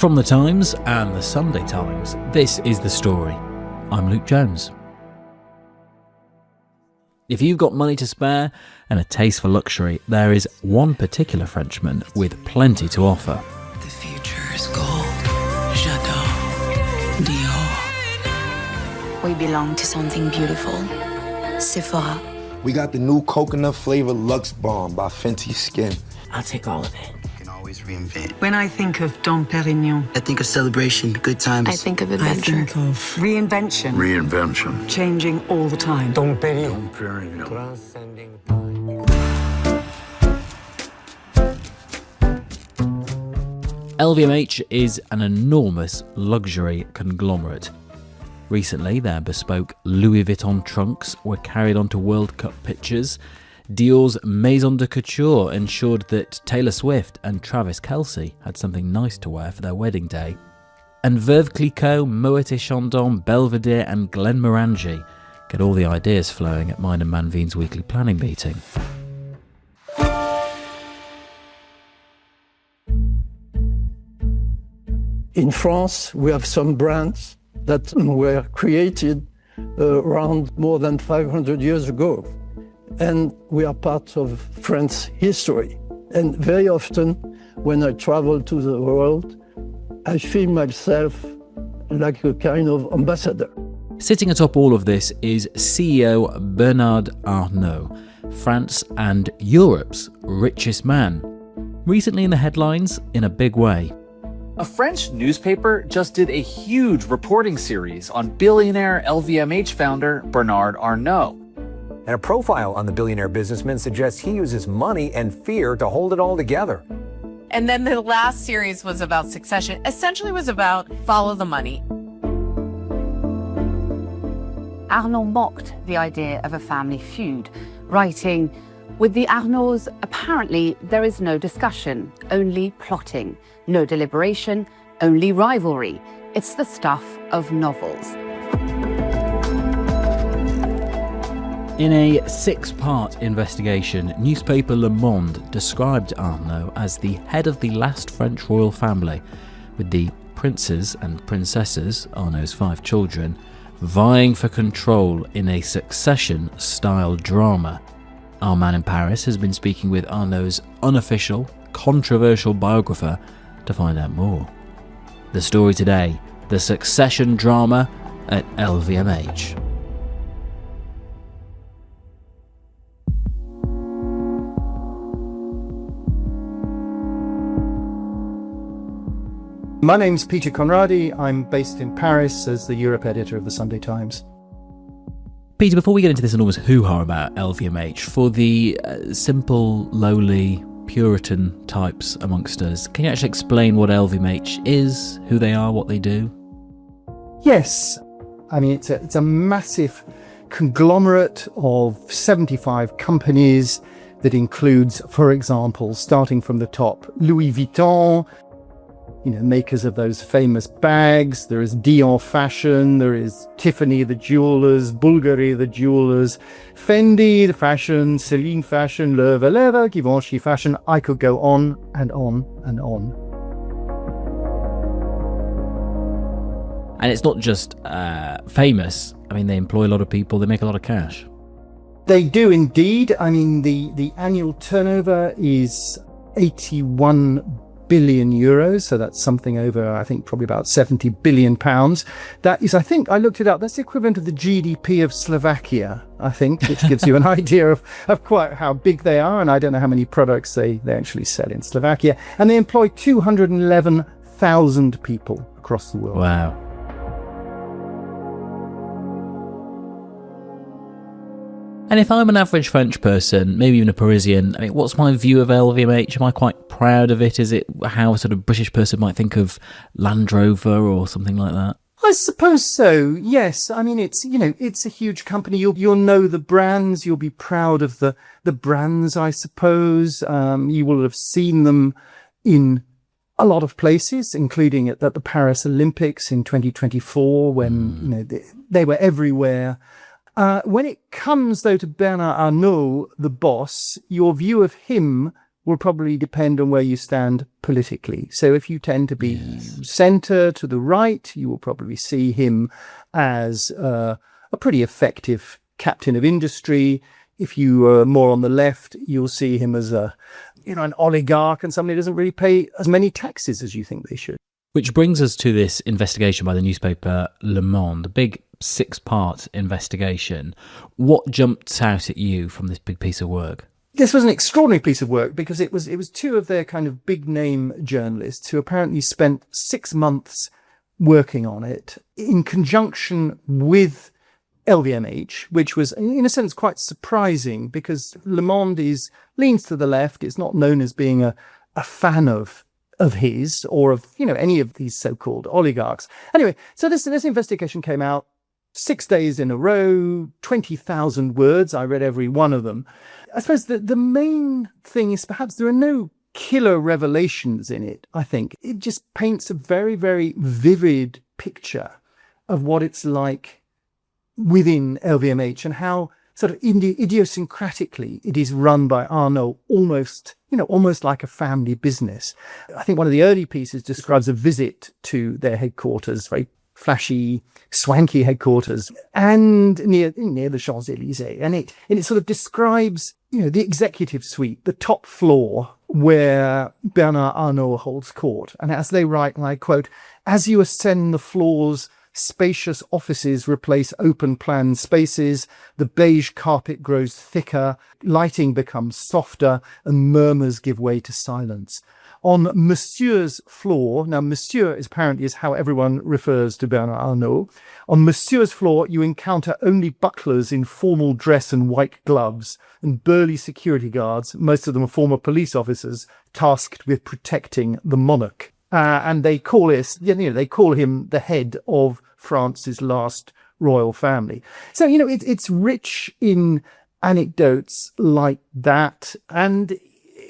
From The Times and The Sunday Times, this is The Story. I'm Luke Jones. If you've got money to spare and a taste for luxury, there is one particular Frenchman with plenty to offer. The future is gold. J'adore. Dior. We belong to something beautiful. Sephora. We got the new coconut flavored Luxe Bomb by Fenty Skin. I'll take all of it. Always reinvent. When I think of Dom Perignon, I think of celebration, good times. I think of I adventure. think of reinvention. Reinvention. Changing all the time. Dom Perignon. Transcending time. LVMH is an enormous luxury conglomerate. Recently, their bespoke Louis Vuitton trunks were carried onto World Cup pitches. Dior's Maison de Couture ensured that Taylor Swift and Travis Kelce had something nice to wear for their wedding day. And Veuve Clicquot, Moet et Chandon, Belvedere and Glenmorangie get all the ideas flowing at mine and Manveen's weekly planning meeting. In France, we have some brands that were created around more than 500 years ago. And we are part of France's history. And very often, when I travel to the world, I feel myself like a kind of ambassador. Sitting atop all of this is CEO Bernard Arnault, France and Europe's richest man. Recently in the headlines in a big way. A French newspaper just did a huge reporting series on billionaire LVMH founder Bernard Arnault. And a profile on the billionaire businessman suggests he uses money and fear to hold it all together. And then the last series was about succession, essentially was about follow the money. Arnault mocked the idea of a family feud, writing, "With the Arnauts, apparently there is no discussion, only plotting, no deliberation, only rivalry. It's the stuff of novels." In a 6-part investigation, newspaper Le Monde described Arnault as the head of the last French royal family, with the princes and princesses, Arnault's 5 children, vying for control in a Succession-style drama. Our man in Paris has been speaking with Arnault's unofficial, controversial biographer to find out more. The story today, the Succession drama at LVMH. My name's Peter Conradi. I'm based in Paris as the Europe editor of the Sunday Times. Peter, before we get into this enormous hoo-ha about LVMH, for the simple, lowly, Puritan types amongst us, can you actually explain what LVMH is, who they are, what they do? Yes. I mean, it's a massive conglomerate of 75 companies that includes, for example, starting from the top, Louis Vuitton, makers of those famous bags. There is Dior fashion, there is Tiffany the jewelers, Bulgari the jewelers, Fendi the fashion, Celine fashion, leather, Givenchy fashion. I could go on and on and on. And it's not just famous. I mean, they employ a lot of people, they make a lot of cash. They do indeed. I mean, the annual turnover is 81 billion euros, so that's something over, I think, probably about 70 billion pounds. That is, I think, I looked it up, that's the equivalent of the GDP of Slovakia, I think, which gives you an idea of quite how big they are, and I don't know how many products they actually sell in Slovakia. And they employ 211,000 people across the world. Wow. And if I'm an average French person, maybe even a Parisian, I mean, what's my view of LVMH? Am I quite proud of it? Is it how a sort of British person might think of Land Rover or something like that? I suppose so, yes. I mean, it's a huge company. You'll know the brands. You'll be proud of the brands, I suppose. You will have seen them in a lot of places, including at the Paris Olympics in 2024, when they were everywhere. When it comes, though, to Bernard Arnault, the boss, your view of him will probably depend on where you stand politically. So if you tend to be centre to the right, you will probably see him as a pretty effective captain of industry. If you are more on the left, you'll see him as an oligarch and somebody who doesn't really pay as many taxes as you think they should. Which brings us to this investigation by the newspaper Le Monde, a big 6-part investigation. What jumped out at you from this big piece of work? This was an extraordinary piece of work because it was 2 of their kind of big name journalists who apparently spent 6 months working on it in conjunction with LVMH, which was in a sense quite surprising because Le Monde leans to the left. It's not known as being a fan of his or of any of these so-called oligarchs. Anyway, so this investigation came out 6 days in a row, 20,000 words. I read every one of them. I suppose the main thing is perhaps there are no killer revelations in it, I think. It just paints a very, very vivid picture of what it's like within LVMH and how sort of idiosyncratically it is run by Arnault, almost like a family business. I think one of the early pieces describes a visit to their headquarters, very flashy, swanky headquarters, and near the Champs-Élysées. And it sort of describes, the executive suite, the top floor where Bernard Arnault holds court. And as they write, and I quote, "As you ascend the floors, spacious offices replace open plan spaces, the beige carpet grows thicker, lighting becomes softer, and murmurs give way to silence. On Monsieur's floor," now Monsieur is how everyone refers to Bernard Arnault, "on Monsieur's floor you encounter only butlers in formal dress and white gloves, and burly security guards, most of them former police officers, tasked with protecting the monarch." And they call him the head of France's last royal family. So, it's rich in anecdotes like that. And,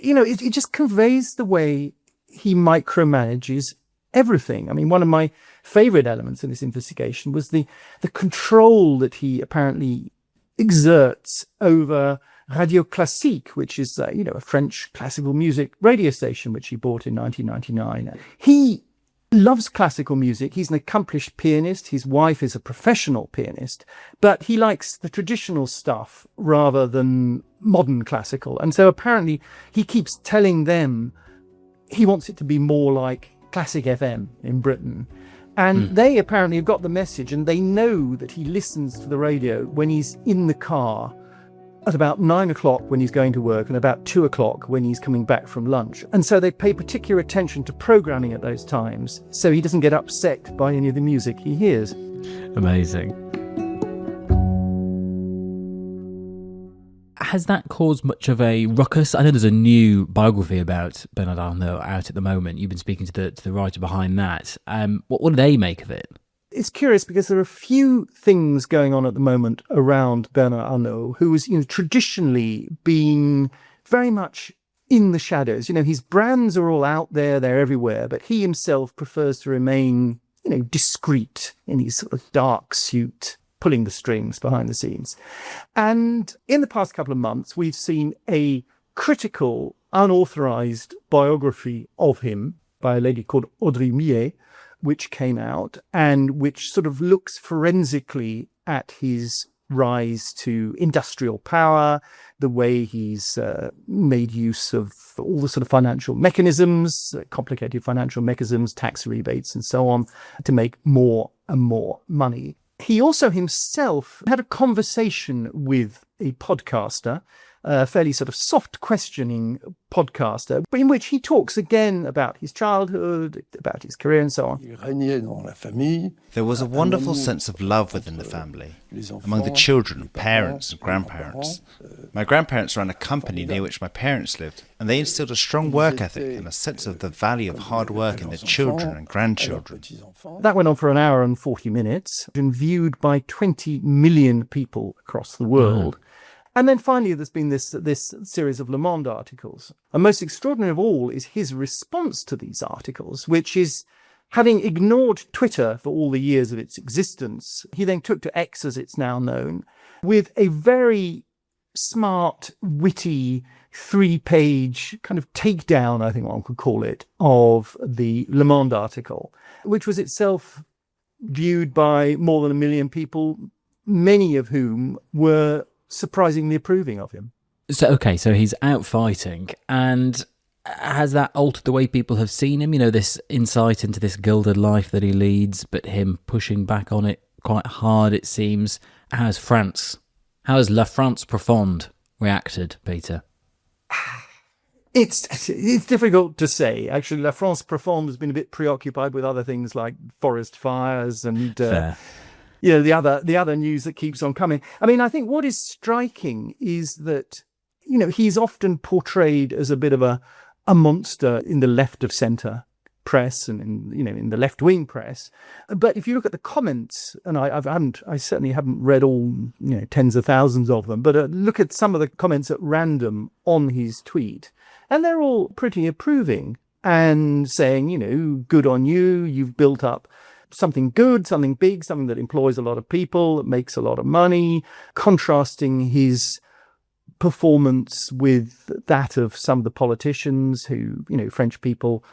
it just conveys the way he micromanages everything. I mean, one of my favorite elements in this investigation was the control that he apparently exerts over Radio Classique, which is, a French classical music radio station, which he bought in 1999. He loves classical music. He's an accomplished pianist. His wife is a professional pianist, but he likes the traditional stuff rather than modern classical. And so apparently he keeps telling them he wants it to be more like classic FM in Britain. And they apparently have got the message, and they know that he listens to the radio when he's in the car at about 9 o'clock when he's going to work and about 2 o'clock when he's coming back from lunch. And so they pay particular attention to programming at those times so he doesn't get upset by any of the music he hears. Amazing. Has that caused much of a ruckus? I know there's a new biography about Bernard Arnault out at the moment. You've been speaking to the writer behind that. What do they make of it? It's curious because there are a few things going on at the moment around Bernard Arnault, who has traditionally been very much in the shadows. His brands are all out there, they're everywhere, but he himself prefers to remain, discreet in his sort of dark suit, pulling the strings behind the scenes. And in the past couple of months, we've seen a critical, unauthorized biography of him by a lady called Audrey Millet, which came out and which sort of looks forensically at his rise to industrial power, the way he's made use of all the sort of financial mechanisms, complicated financial mechanisms, tax rebates and so on, to make more and more money. He also himself had a conversation with a podcaster, a fairly sort of soft questioning podcaster, in which he talks again about his childhood, about his career and so on. There was a wonderful sense of love within the family, among the children, parents and grandparents. My grandparents ran a company near which my parents lived, and they instilled a strong work ethic and a sense of the value of hard work in their children and grandchildren. That went on for an hour and 40 minutes, and viewed by 20 million people across the world. And then finally, there's been this series of Le Monde articles. And most extraordinary of all is his response to these articles, which is, having ignored Twitter for all the years of its existence, he then took to X, as it's now known, with a very smart, witty, 3-page kind of takedown, I think one could call it, of the Le Monde article, which was itself viewed by more than 1 million people, many of whom were surprisingly approving of him. So he's out fighting, and has that altered the way people have seen him? You know, this insight into this gilded life that he leads, but him pushing back on it quite hard, it seems. How has La France Profonde reacted, Peter? It's difficult to say. Actually, La France Profonde has been a bit preoccupied with other things like forest fires and the other news that keeps on coming. I mean, I think what is striking is that, you know, he's often portrayed as a bit of a monster in the left of centre press and in the left wing press. But if you look at the comments, and I certainly haven't read all tens of thousands of them, but look at some of the comments at random on his tweet, and they're all pretty approving and saying, good on you, you've built up something good, something big, something that employs a lot of people, that makes a lot of money, contrasting his performance with that of some of the politicians who, French people,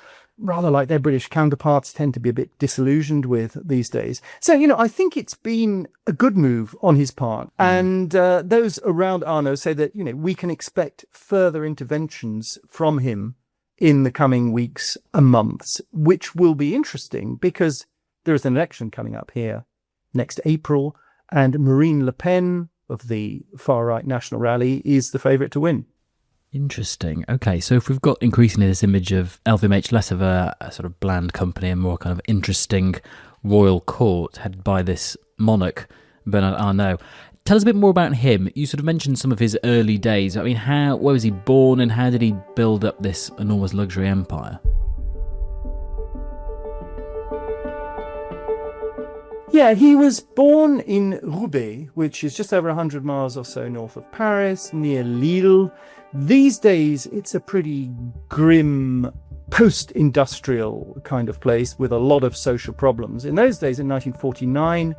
rather like their British counterparts, tend to be a bit disillusioned with these days. So, I think it's been a good move on his part. And those around Arnault say that, we can expect further interventions from him in the coming weeks and months, which will be interesting because there is an election coming up here next April, and Marine Le Pen of the far-right National Rally is the favourite to win. Interesting. Okay, so if we've got increasingly this image of LVMH less of a sort of bland company and more kind of interesting royal court headed by this monarch, Bernard Arnault, tell us a bit more about him. You sort of mentioned some of his early days. I mean, where was he born and how did he build up this enormous luxury empire? Yeah, he was born in Roubaix, which is just over 100 miles or so north of Paris, near Lille. These days, it's a pretty grim, post-industrial kind of place with a lot of social problems. In those days, in 1949,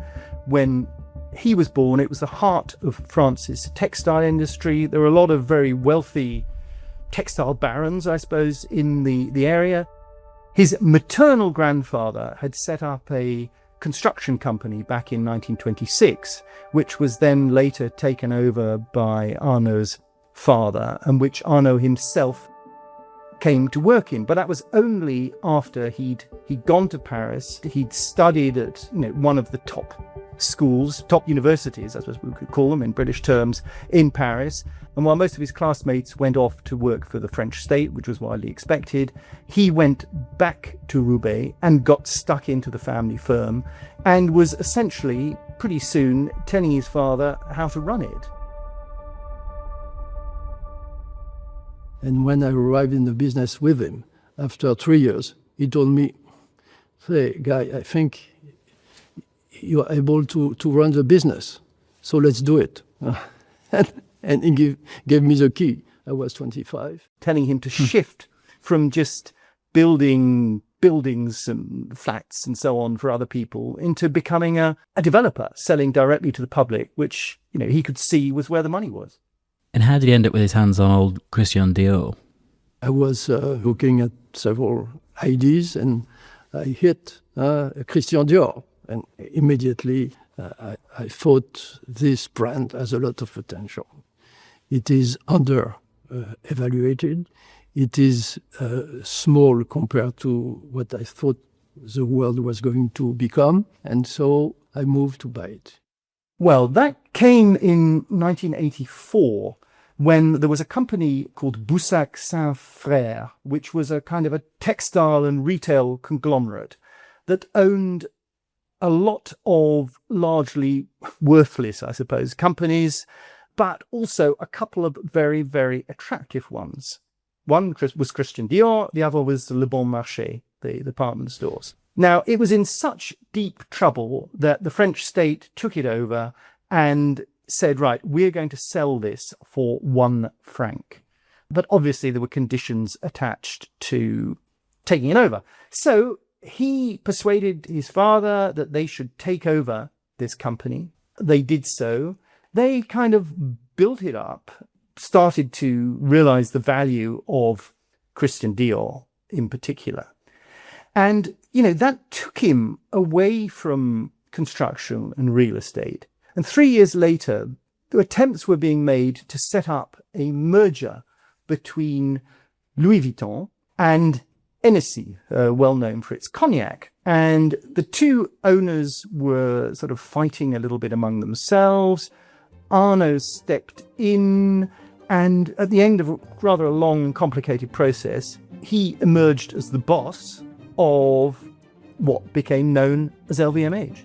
when he was born, it was the heart of France's textile industry. There were a lot of very wealthy textile barons, I suppose, in the area. His maternal grandfather had set up a construction company back in 1926, which was then later taken over by Arnault's father, and which Arnault himself came to work in. But that was only after he'd gone to Paris. He'd studied at one of the top schools, top universities, I suppose we could call them in British terms, in Paris. And while most of his classmates went off to work for the French state, which was widely expected, he went back to Roubaix and got stuck into the family firm and was essentially pretty soon telling his father how to run it. And when I arrived in the business with him, after 3 years, he told me, "Say, Guy, I think you are able to run the business, so let's do it." And he gave me the key. I was 25. Telling him to shift from just building buildings and flats and so on for other people into becoming a developer, selling directly to the public, which he could see was where the money was. And how did he end up with his hands on old Christian Dior? I was looking at several ideas and I hit Christian Dior. And immediately I thought this brand has a lot of potential. It is evaluated. It is small compared to what I thought the world was going to become. And so I moved to buy it. Well, that came in 1984 when there was a company called Boussac Saint-Frère, which was a kind of a textile and retail conglomerate that owned a lot of largely worthless, I suppose, companies, but also a couple of very, very attractive ones. One was Christian Dior, the other was Le Bon Marché, the department stores. Now, it was in such deep trouble that the French state took it over and said, right, we're going to sell this for 1 franc. But obviously there were conditions attached to taking it over. So he persuaded his father that they should take over this company. They did so. They kind of built it up, started to realize the value of Christian Dior in particular. And, that took him away from construction and real estate. And 3 years later, attempts were being made to set up a merger between Louis Vuitton and Hennessy, well known for its cognac. And the two owners were sort of fighting a little bit among themselves. Arnault stepped in, and at the end of rather a long and complicated process, he emerged as the boss of what became known as LVMH.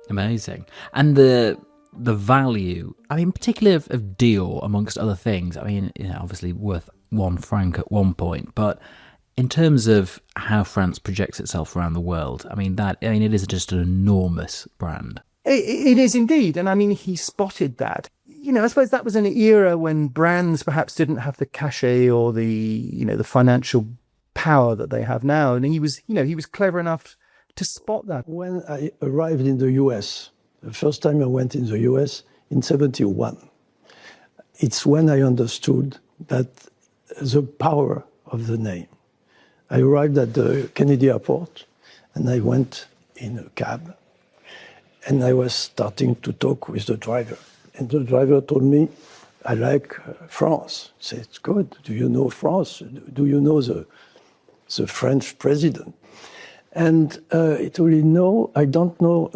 Amazing. And the value, particularly of Dior, amongst other things, obviously worth £1 at one point, but in terms of how France projects itself around the world, it is just an enormous brand. It is indeed. And he spotted that. I suppose that was an era when brands perhaps didn't have the cachet or the financial power that they have now. And he was clever enough to spot that. When I arrived in the US, the first time I went in the US in 1971, it's when I understood that the power of the name. I arrived at the Kennedy airport and I went in a cab and I was starting to talk with the driver. And the driver told me, I like France. I said, it's good. Do you know France? Do you know the French president? And he told me, no, I don't know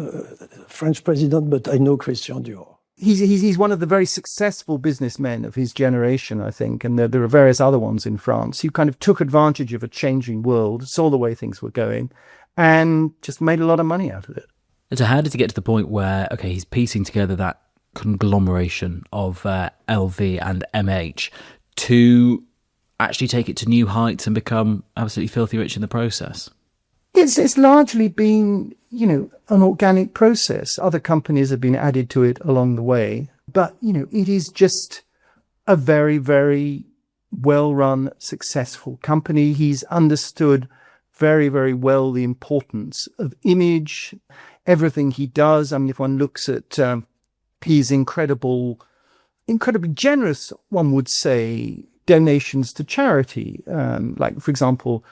French president, but I know Christian Dior. He's one of the very successful businessmen of his generation, I think, and there are various other ones in France who kind of took advantage of a changing world, saw the way things were going, and just made a lot of money out of it. And so how did he get to the point where, he's piecing together that conglomeration of LV and MH to actually take it to new heights and become absolutely filthy rich in the process? It's largely been, an organic process. Other companies have been added to it along the way. But, it is just a very, very well-run, successful company. He's understood very, very well the importance of image, everything he does. If one looks at his incredibly generous, one would say, donations to charity, like, for example,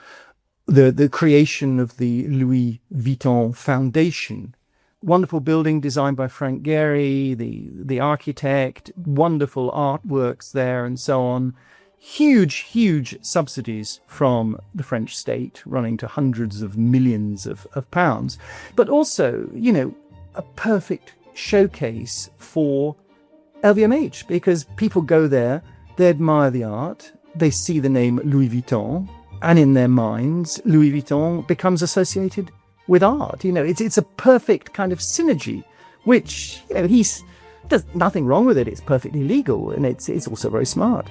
the creation of the Louis Vuitton Foundation. Wonderful building designed by Frank Gehry, the architect, wonderful artworks there and so on. Huge subsidies from the French state running to hundreds of millions of pounds. But also, a perfect showcase for LVMH because people go there, they admire the art, they see the name Louis Vuitton, and in their minds, Louis Vuitton becomes associated with art. It's a perfect kind of synergy, which, there's nothing wrong with it. It's perfectly legal, and it's also very smart.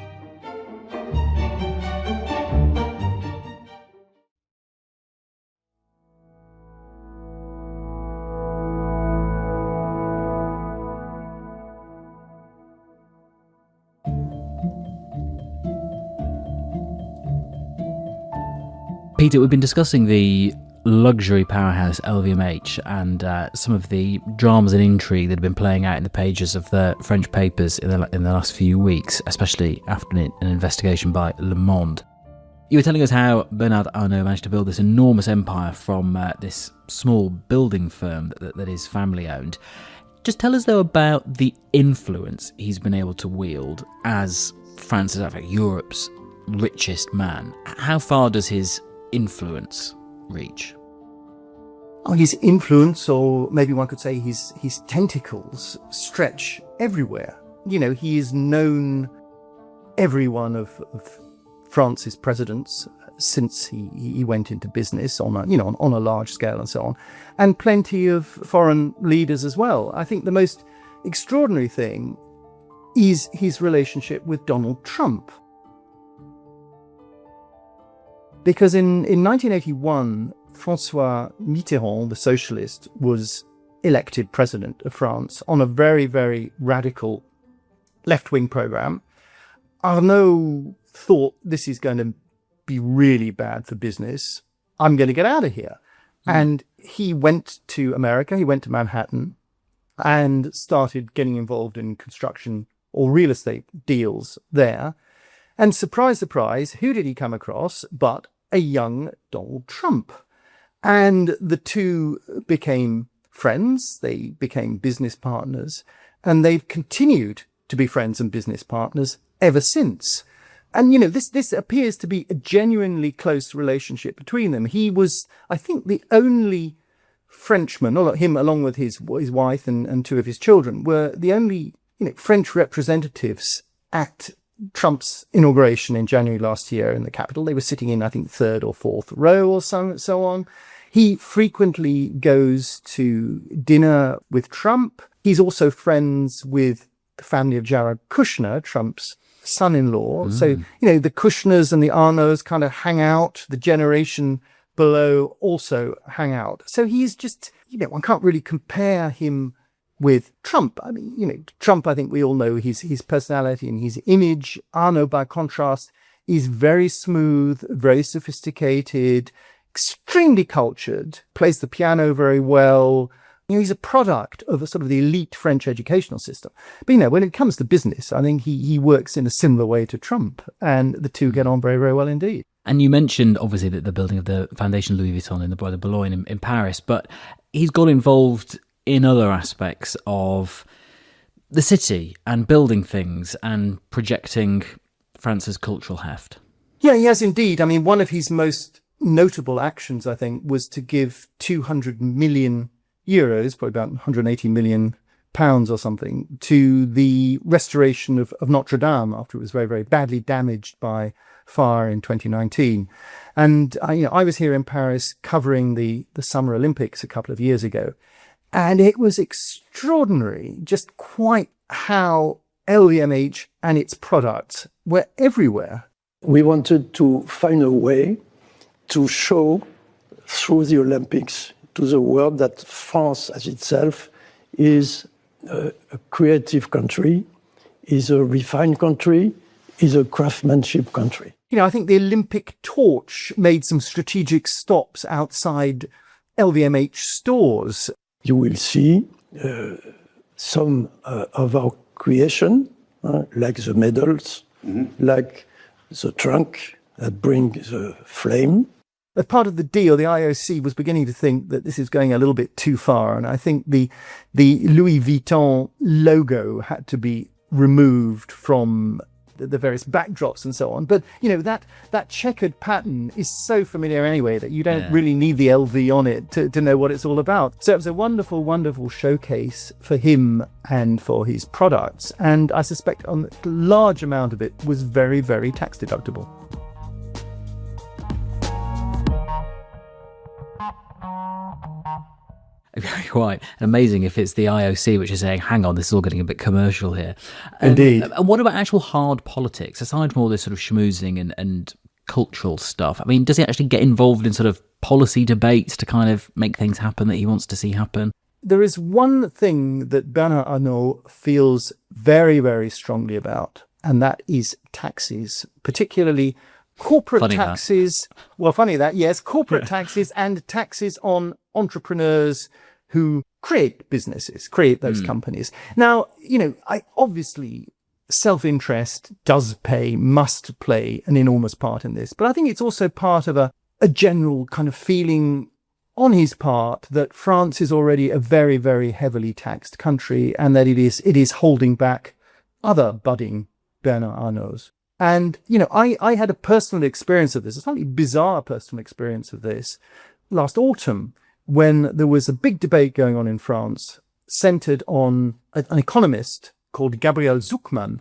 Peter, we've been discussing the luxury powerhouse LVMH and some of the dramas and intrigue that have been playing out in the pages of the French papers in the last few weeks, especially after an investigation by Le Monde. You were telling us how Bernard Arnault managed to build this enormous empire from this small building firm that is family owned. Just tell us, though, about the influence he's been able to wield as France's, in fact, Europe's richest man. How far does his influence reach? His influence, or maybe one could say his tentacles, stretch everywhere. He is known every one of France's presidents since he went into business on a large scale and so on, and plenty of foreign leaders as well. I think the most extraordinary thing is his relationship with Donald Trump. Because in 1981, François Mitterrand, the socialist, was elected president of France on a very, very radical left-wing program. Arnault thought this is going to be really bad for business. I'm going to get out of here. And he went to America, he went to Manhattan and started getting involved in construction or real estate deals there. And surprise, surprise, who did he come across but a young Donald Trump? And the two became friends, they became business partners, and they've continued to be friends and business partners ever since. And, you know, this appears to be a genuinely close relationship between them. He was, I think, the only Frenchman, or him along with his wife and two of his children, were the only, you know, French representatives at Trump's inauguration in January last year in the Capitol. They were sitting in, I think, third or fourth row or so on. He frequently goes to dinner with Trump. He's also friends with the family of Jared Kushner, Trump's son-in-law. So, you know, the Kushners and the Arnauts kind of hang out. The generation below also hang out. So he's just, you know, one can't really compare him with Trump. I mean, you know, Trump, I think we all know his personality and his image. Arnault, by contrast, is very smooth, very sophisticated, extremely cultured, plays the piano very well. You know, he's a product of a sort of the elite French educational system. But, you know, when it comes to business, I think he works in a similar way to Trump, and the two get on very, very well indeed. And you mentioned, obviously, that the building of the Foundation Louis Vuitton in the Bois de Boulogne in Paris, but he's got involved in other aspects of the city and building things and projecting France's cultural heft. Yeah, he has indeed. I mean, one of his most notable actions, I think, was to give 200 million euros, probably about 180 million pounds or something, to the restoration of Notre Dame after it was very, very badly damaged by fire in 2019. And I was here in Paris covering the Summer Olympics a couple of years ago, and it was extraordinary just quite how LVMH and its products were everywhere. We wanted to find a way to show through the Olympics to the world that France as itself is a creative country, is a refined country, is a craftsmanship country. You know, I think the Olympic torch made some strategic stops outside LVMH stores. You will see some of our creation, like the medals, like the trunk that brings the flame. As part of the deal, the IOC was beginning to think that this is going a little bit too far. And I think the Louis Vuitton logo had to be removed from the various backdrops and so on. But, you know, that checkered pattern is so familiar anyway that you don't really need the LV on it to know what it's all about. So it was a wonderful, wonderful showcase for him and for his products. And I suspect a large amount of it was very, very tax deductible. Quite amazing if it's the IOC which is saying, hang on, this is all getting a bit commercial here. Indeed. And what about actual hard politics, aside from all this sort of schmoozing and cultural stuff? I mean, does he actually get involved in sort of policy debates to kind of make things happen that he wants to see happen? There is one thing that Bernard Arnault feels very, very strongly about, and that is taxes, particularly corporate taxes. Well, funny that, yes, corporate taxes and taxes on entrepreneurs who create businesses, create those companies. Now, you know, obviously self-interest must play an enormous part in this, but I think it's also part of a general kind of feeling on his part that France is already a very, very heavily taxed country and that it is holding back other budding Bernard Arnaults. And, you know, I had a personal experience of this, a slightly bizarre personal experience of this last autumn when there was a big debate going on in France centered on an economist called Gabriel Zucman,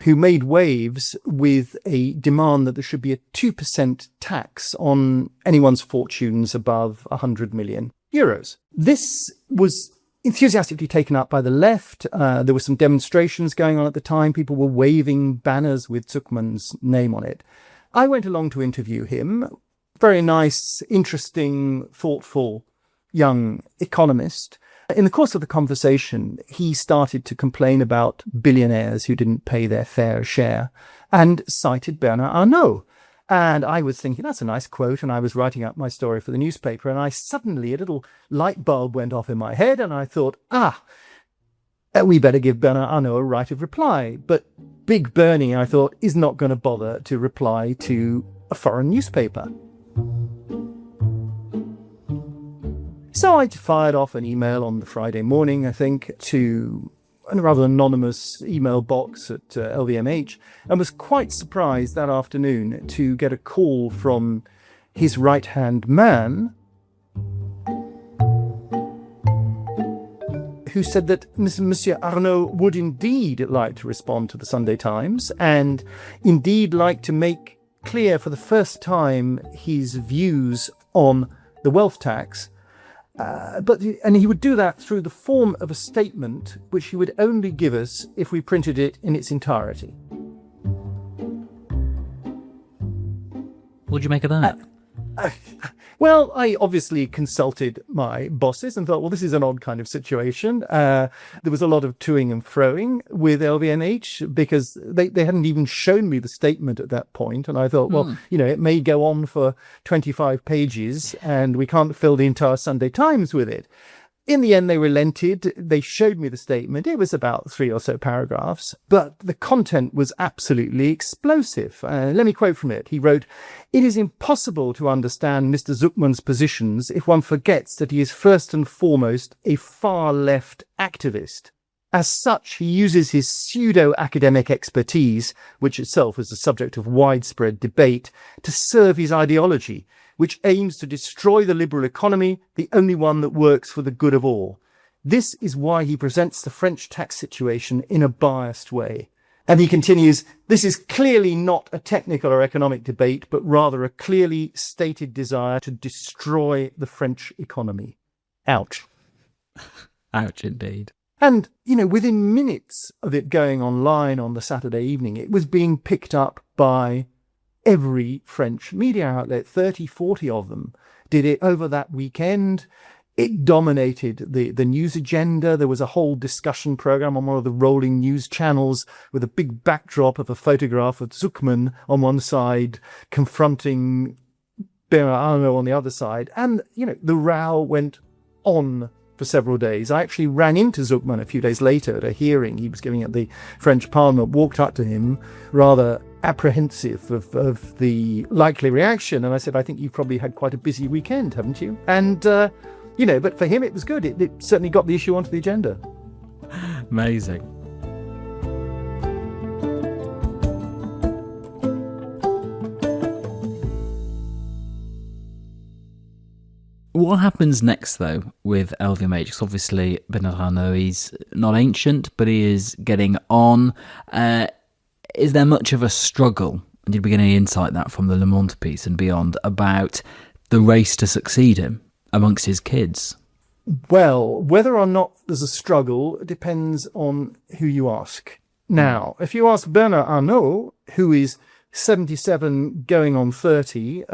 who made waves with a demand that there should be a 2% tax on anyone's fortunes above 100 million euros. This was enthusiastically taken up by the left. There were some demonstrations going on at the time. People were waving banners with Zucman's name on it. I went along to interview him. Very nice, interesting, thoughtful young economist. In the course of the conversation, he started to complain about billionaires who didn't pay their fair share and cited Bernard Arnault. And I was thinking, that's a nice quote. And I was writing up my story for the newspaper. And a little light bulb went off in my head. And I thought, we better give Bernard Arnault a right of reply. But Big Bernie, I thought, is not going to bother to reply to a foreign newspaper. So I fired off an email on the Friday morning, I think, to a rather anonymous email box at LVMH, and was quite surprised that afternoon to get a call from his right-hand man, who said that Monsieur Arnault would indeed like to respond to the Sunday Times, and indeed like to make clear for the first time his views on the wealth tax. And he would do that through the form of a statement which he would only give us if we printed it in its entirety. What do you make of that? Well, I obviously consulted my bosses and thought, well, this is an odd kind of situation. There was a lot of toing and froing with LVMH because they hadn't even shown me the statement at that point. And I thought, well, it may go on for 25 pages and we can't fill the entire Sunday Times with it. In the end, they relented. They showed me the statement. It was about 3 or so paragraphs, but the content was absolutely explosive. Let me quote from it. He wrote, "It is impossible to understand Mr. Zuckman's positions if one forgets that he is first and foremost a far-left activist. As such, he uses his pseudo-academic expertise, which itself is the subject of widespread debate, to serve his ideology, which aims to destroy the liberal economy, the only one that works for the good of all. This is why he presents the French tax situation in a biased way." And he continues, "This is clearly not a technical or economic debate, but rather a clearly stated desire to destroy the French economy." Ouch. Ouch, indeed. And, within minutes of it going online on the Saturday evening, it was being picked up by every French media outlet. 30, 40 of them did it over that weekend. It dominated the news agenda. There was a whole discussion program on one of the rolling news channels with a big backdrop of a photograph of Zuckman on one side, confronting Bernard Arnault on the other side. And, the row went on for several days. I actually ran into Zuckman a few days later at a hearing he was giving at the French Parliament, walked up to him rather apprehensive of the likely reaction. And I said, "I think you've probably had quite a busy weekend, haven't you?" And, but for him, it was good. It certainly got the issue onto the agenda. Amazing. What happens next, though, with LVMH? Because obviously, Bernard Arnault, he's not ancient, but he is getting on. Is there much of a struggle, and did we get any insight that from the Le Monde piece and beyond, about the race to succeed him amongst his kids? Well, whether or not there's a struggle depends on who you ask. Now, if you ask Bernard Arnault, who is 77 going on 30,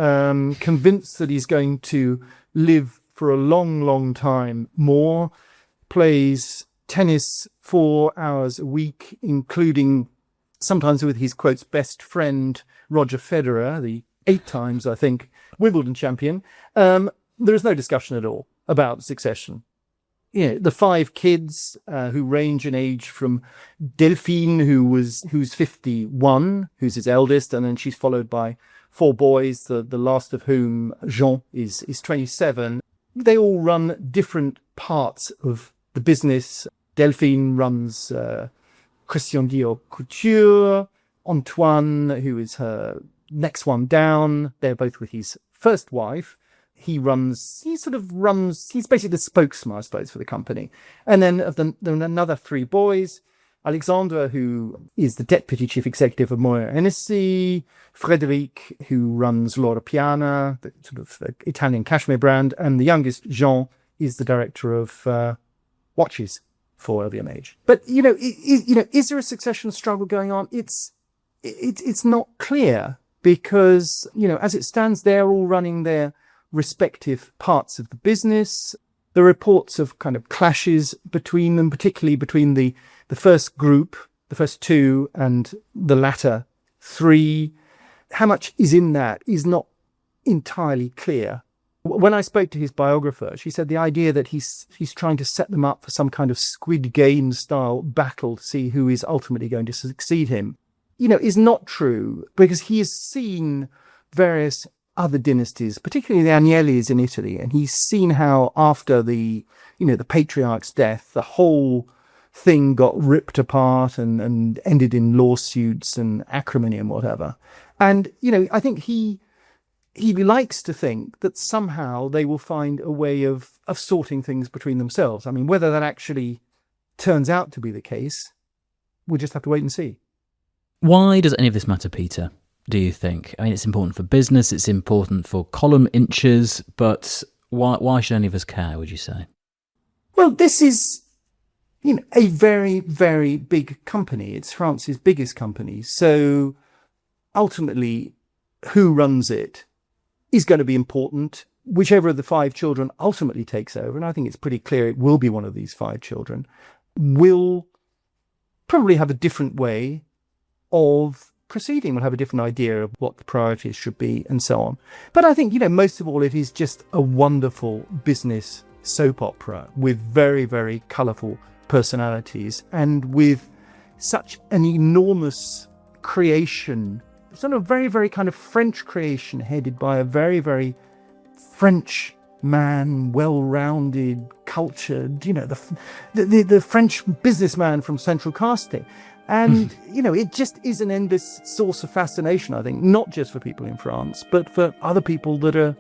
convinced that he's going to live for a long, long time more, plays tennis 4 hours a week, including sometimes with his, quotes, best friend, Roger Federer, the 8 times, I think, Wimbledon champion, there is no discussion at all about succession. The 5 kids who range in age from Delphine, who's 51, who's his eldest, and then she's followed by 4 boys, the last of whom, Jean, is 27. They all run different parts of the business. Delphine runs Christian Dior Couture. Antoine, who is her next one down, they're both with his first wife. He's basically the spokesman, I suppose, for the company. And then another 3 boys, Alexandre, who is the deputy chief executive of Moët Hennessy, Frédéric, who runs Loro Piana, the sort of Italian cashmere brand, and the youngest, Jean, is the director of watches for LVMH. But, is there a succession struggle going on? It's not clear because, as it stands, they're all running their respective parts of the business. The reports of kind of clashes between them, particularly between the first group, the first 2, and the latter 3. how much is in that is not entirely clear. When I spoke to his biographer, she said the idea that he's trying to set them up for some kind of Squid Game style battle to see who is ultimately going to succeed him, is not true, because he has seen various other dynasties, particularly the Agnellis in Italy, and he's seen how after the patriarch's death, the whole thing got ripped apart and ended in lawsuits and acrimony and whatever. And, I think he likes to think that somehow they will find a way of sorting things between themselves. I mean, whether that actually turns out to be the case, we'll just have to wait and see. Why does any of this matter, Peter, do you think? I mean, it's important for business, it's important for column inches, but why should any of us care, would you say? Well, this is, a very, very big company. It's France's biggest company. So ultimately, who runs it is going to be important. Whichever of the 5 children ultimately takes over, and I think it's pretty clear it will be one of these 5 children, will probably have a different way of proceeding, will have a different idea of what the priorities should be and so on. But I think, most of all, it is just a wonderful business soap opera with very, very colourful personalities and with such an enormous creation, sort of very, very kind of French creation headed by a very, very French man, well-rounded, cultured, the French businessman from central casting. And, it just is an endless source of fascination, I think, not just for people in France, but for other people that are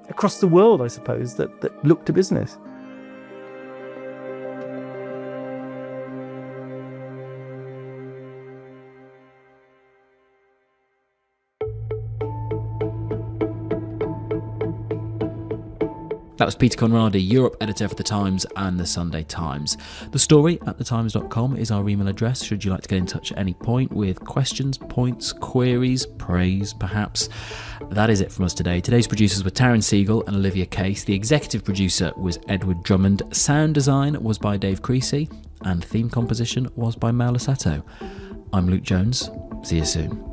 across the world, I suppose, that look to business. That was Peter Conradi, Europe editor for The Times and The Sunday Times. The story at thetimes.com is our email address should you like to get in touch at any point with questions, points, queries, praise perhaps. That is it from us today. Today's producers were Taryn, Siegel and Olivia Case. The executive producer was Edward Drummond. Sound design was by Dave Creasy and theme composition was by Mel Lasato. I'm Luke Jones. See you soon.